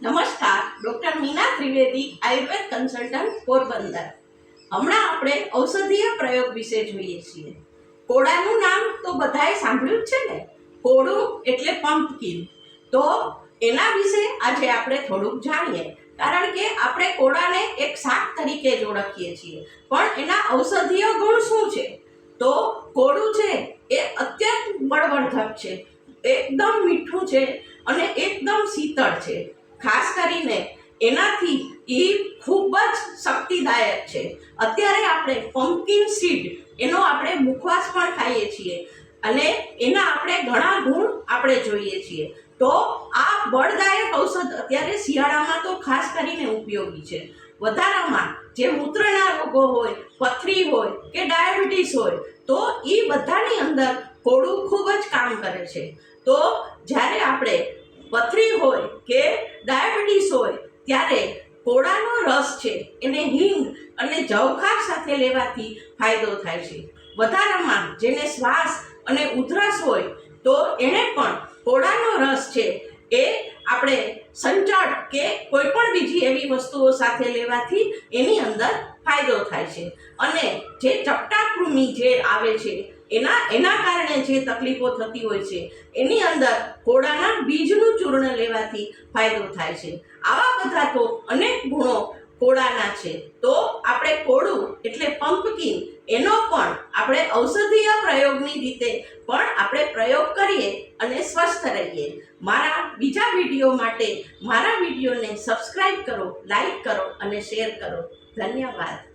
નમસ્કાર, doctor Meena Trivedi, Ayurveda consultant, Porbandar. હમણાં આપણે ઔષધીય પ્રયોગ વિશે જોઈએ છીએ. કોળાનું નામ તો બધાએ સાંભળ્યું જ છે ને. કોળું એટલે પમ્પકિન. તો એના વિશે આજે આપણે થોડુંક જાણીએ, કારણ કે આપણે કોળાને એક શાક તરીકે જ ઓળખીએ છીએ, પણ એના ઔષધીય ગુણ શું છે? તો કોળું છે એ અત્યંત બળવર્ધક છે, એકદમ મીઠું છે અને એકદમ શીતળ છે. ખાસ કરીને એનાથી એ ખૂબ જ શક્તિદાયક છે. અત્યારે આપણે પમ્પકિન સીડ એનો આપણે મુખવાસ પણ ખાઈએ છીએ અને એના આપણે ઘણા ગુણ આપણે જોઈએ છીએ. તો આ બળદાયક ઔષધ અત્યારે શિયાળામાં તો ખાસ કરીને ઉપયોગી છે. વધારામાં જે મૂત્રના રોગો હોય, પથરી હોય કે ડાયાબિટીસ હોય, તો એ બધાની અંદર કોળું ખૂબ જ કામ કરે છે. તો જ્યારે આપણે પથરી હોય કે ડાયાબિટીસ હોય ત્યારે કોળાનો રસ છે એને હિંગ અને જવખાર સાથે લેવાથી ફાયદો થાય છે. વધારામાં જેને શ્વાસ અને ઉધરસ હોય તો એણે પણ કોળાનો રસ છે એ આપણે સંચળ કે કોઈ પણ બીજી એવી વસ્તુઓ સાથે લેવાથી એની અંદર ફાયદો થાય છે. અને જે ચપટા કૃમિ જે આવે છે એના કારણે જે તકલીફો થતી હોય છે એની અંદર કોળાના બીજનું ચૂર્ણ લેવાથી ફાયદો થાય છે. આવા બધા તો અનેક ગુણો કોળાના છે. તો આપણે કોળું એટલે પમ્પકિન એનો પણ આપણે ઔષધીય પ્રયોગની રીતે પણ આપણે પ્રયોગ કરીએ અને સ્વસ્થ રહીએ. મારા બીજા વિડીયો માટે મારા વિડીયોને સબસ્ક્રાઈબ કરો, લાઈક કરો અને શેર કરો. ધન્યવાદ.